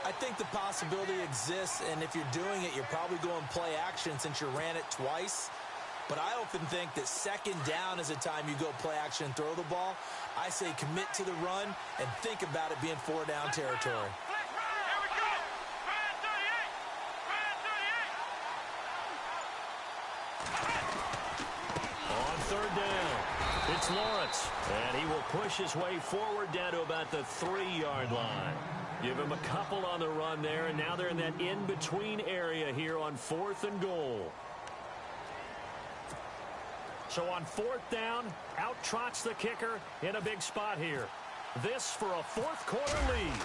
I think the possibility exists, and if you're doing it, you're probably going play action since you ran it twice. But I often think that second down is a time you go play action and throw the ball. I say commit to the run and think about it being 4-down territory. Third down. It's Lawrence, and he will push his way forward down to about the 3-yard line. Give him a couple on the run there, and now they're in that in-between area here on 4th and goal. So on 4th down, out trots the kicker in a big spot here. This for a 4th quarter lead.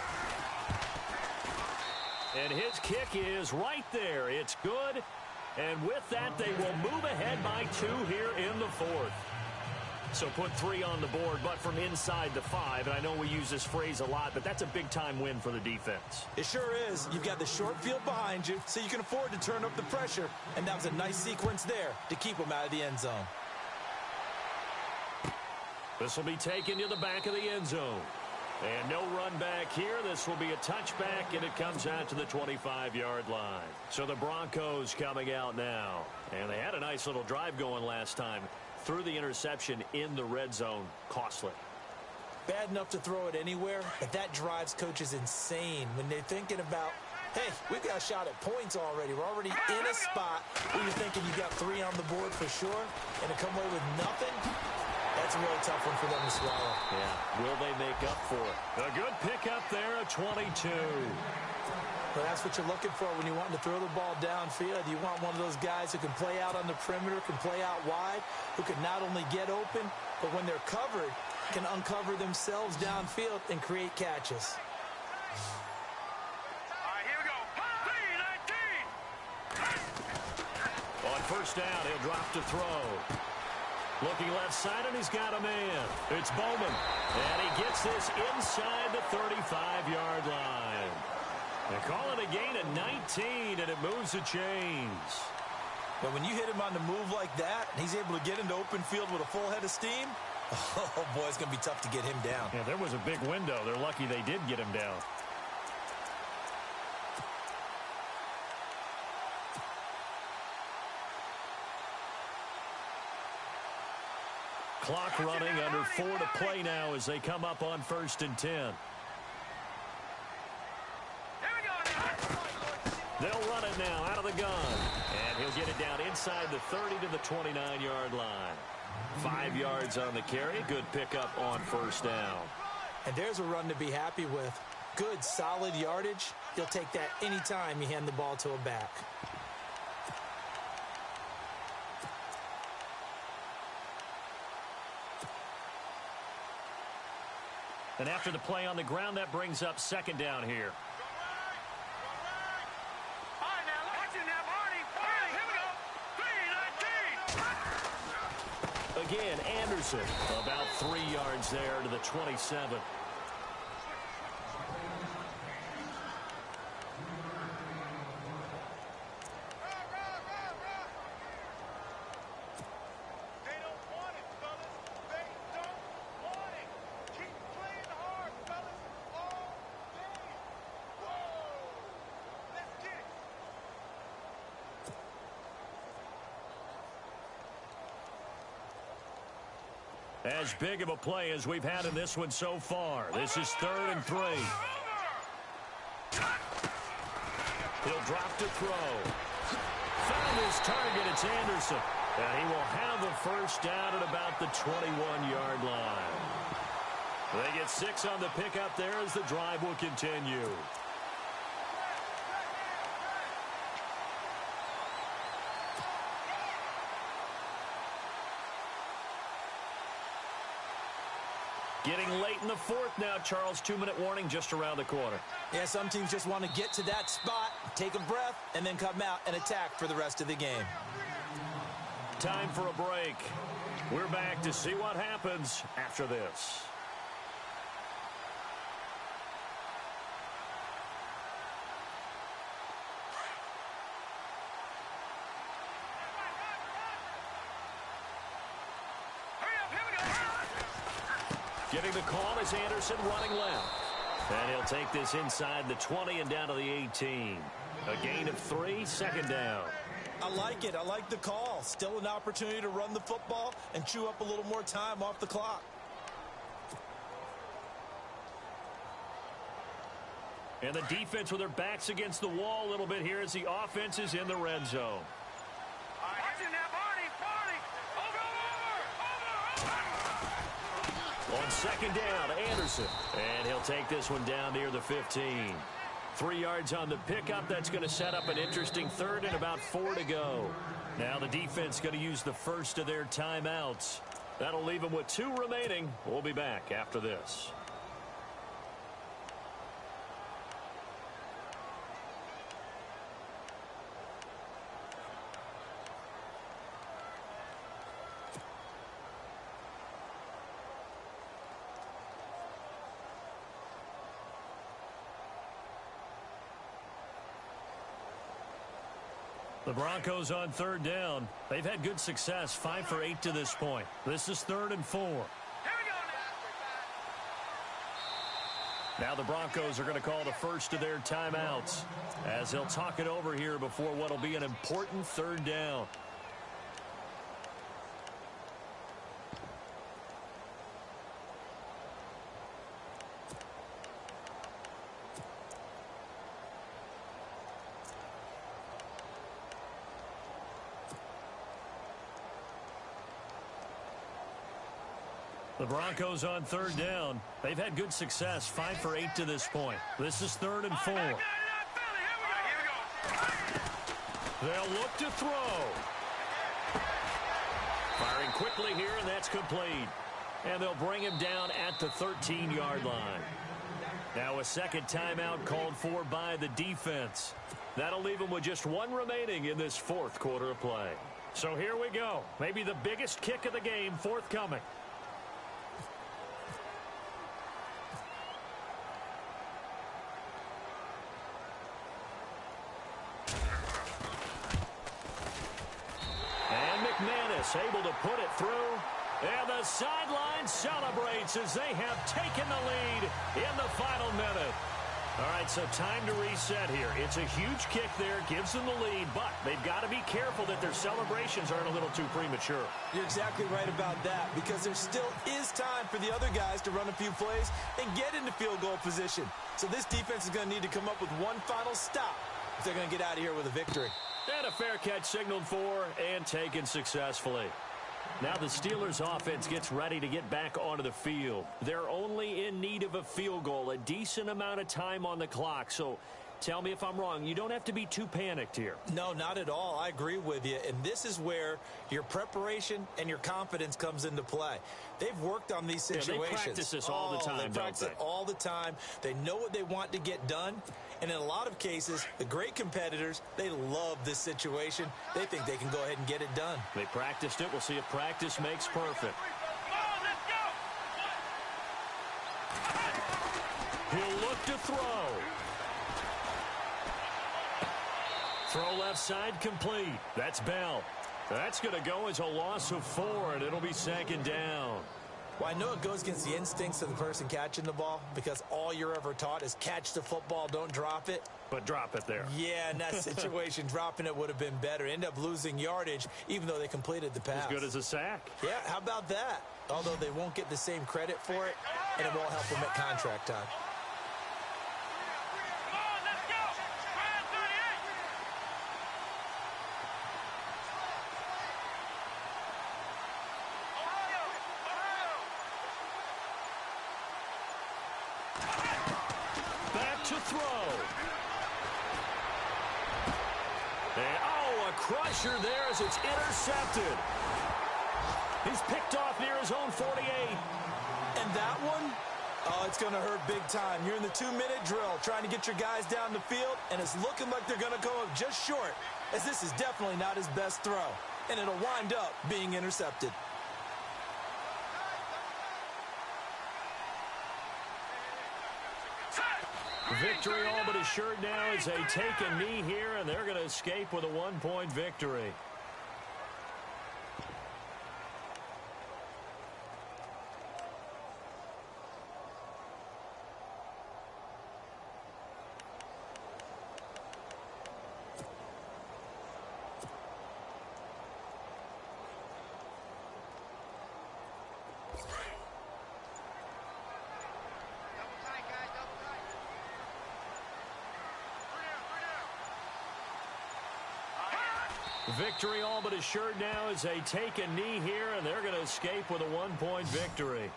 And his kick is right there. It's good. And with that, they will move ahead by 2 here in the 4th. So put 3 on the board, but from inside the 5. And I know we use this phrase a lot, but that's a big-time win for the defense. It sure is. You've got the short field behind you, so you can afford to turn up the pressure. And that was a nice sequence there to keep them out of the end zone. This will be taken to the back of the end zone. And no run back here. This will be a touchback, and it comes out to the 25-yard line. So the Broncos coming out now. And they had a nice little drive going last time. Threw the interception in the red zone. Costly. Bad enough to throw it anywhere, but that drives coaches insane when they're thinking about, hey, we've got a shot at points already. We're already in a spot where you're thinking you got 3 on the board for sure, and to come away with nothing, that's a really tough one for them to swallow. Yeah, will they make up for it? A good pickup there, a 22. Well, that's what you're looking for when you want to throw the ball downfield. You want one of those guys who can play out on the perimeter, can play out wide, who can not only get open, but when they're covered, can uncover themselves downfield and create catches. All right, here we go. 3-19. On first down, he'll drop to throw. Looking left side, and he's got a man. It's Bowman. And he gets this inside the 35-yard line. They call it a gain of 19, and it moves the chains. But when you hit him on the move like that, and he's able to get into open field with a full head of steam, oh, boy, it's going to be tough to get him down. Yeah, there was a big window. They're lucky they did get him down. Clock running, under 4 to play now as they come up on 1st and 10. They'll run it now out of the gun. And he'll get it down inside the 30 to the 29-yard line. 5 yards on the carry. Good pickup on first down. And there's a run to be happy with. Good, solid yardage. You'll take that anytime you hand the ball to a back. And after the play on the ground, that brings up 2nd down here. Again, Anderson, about 3 yards there to the 27. As big of a play as we've had in this one so far. This is 3rd and 3. He'll drop to throw. Found his target. It's Anderson. And he will have the first down at about the 21-yard line. They get 6 on the pickup there as the drive will continue. Getting late in the 4th now, Charles. 2-minute warning just around the corner. Yeah, some teams just want to get to that spot, take a breath, and then come out and attack for the rest of the game. Time for a break. We're back to see what happens after this. Getting the call is Anderson running left. And he'll take this inside the 20 and down to the 18. A gain of 3, 2nd down. I like it. I like the call. Still an opportunity to run the football and chew up a little more time off the clock. And the defense with their backs against the wall a little bit here as the offense is in the red zone. On 2nd down, Anderson. And he'll take this one down near the 15. 3 yards on the pickup. That's going to set up an interesting 3rd and about 4 to go. Now the defense going to use the first of their timeouts. That'll leave them with 2 remaining. We'll be back after this. The Broncos on third down. They've had good success, 5 for 8 to this point. This is 3rd and 4. Now the Broncos are going to call the first of their timeouts as they'll talk it over here before what will be an important 3rd down. The Broncos on third down. They've had good success, 5 for 8 to this point. This is 3rd and 4. They'll look to throw. Firing quickly here, and that's complete. And they'll bring him down at the 13-yard line. Now a second timeout called for by the defense. That'll leave them with just 1 remaining in this 4th quarter of play. So here we go. Maybe the biggest kick of the game forthcoming. Able to put it through, and the sideline celebrates as they have taken the lead in the final minute. All right, so time to reset here. It's a huge kick there, gives them the lead, but they've got to be careful that their celebrations aren't a little too premature. You're exactly right about that, because there still is time for the other guys to run a few plays and get into field goal position. So this defense is going to need to come up with one final stop if they're going to get out of here with a victory. And a fair catch signaled for and taken successfully. Now the Steelers offense gets ready to get back onto the field. They're only in need of a field goal, a decent amount of time on the clock. So tell me if I'm wrong. You don't have to be too panicked here. No, not at all. I agree with you. And this is where your preparation and your confidence comes into play. They've worked on these situations. Yeah, they practice this all the time, They practice it all the time. They know what they want to get done. And in a lot of cases, the great competitors, they love this situation. They think they can go ahead and get it done. They practiced it. We'll see if practice makes perfect. He'll look to throw. Throw left side complete. That's Bell. That's going to go as a loss of 4, and it'll be 2nd down. Well, I know it goes against the instincts of the person catching the ball because all you're ever taught is catch the football, don't drop it. But drop it there. Yeah, in that situation, dropping it would have been better. End up losing yardage, even though they completed the pass. As good as a sack. Yeah, how about that? Although they won't get the same credit for it, and it won't help them at contract time. To throw. And, oh, a crusher there as it's intercepted. He's picked off near his own 48. And that one, oh, it's going to hurt big time. You're in the 2-minute drill trying to get your guys down the field, and it's looking like they're going to go up just short, as this is definitely not his best throw. And it'll wind up being intercepted. Victory all but assured now as they take a knee here, and they're going to escape with a 1-point victory. Victory all but assured now as they take a knee here, and they're going to escape with a 1-point victory.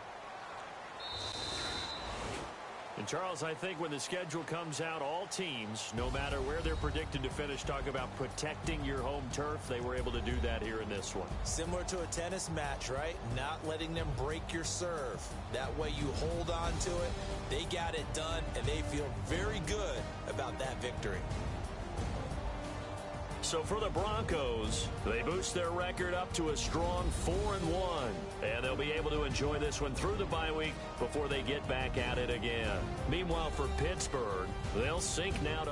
And, Charles, I think when the schedule comes out, all teams, no matter where they're predicted to finish, talk about protecting your home turf. They were able to do that here in this one. Similar to a tennis match, right? Not letting them break your serve. That way you hold on to it. They got it done, and they feel very good about that victory. So for the Broncos, they boost their record up to a strong 4-1. And they'll be able to enjoy this one through the bye week before they get back at it again. Meanwhile, for Pittsburgh, they'll sink now to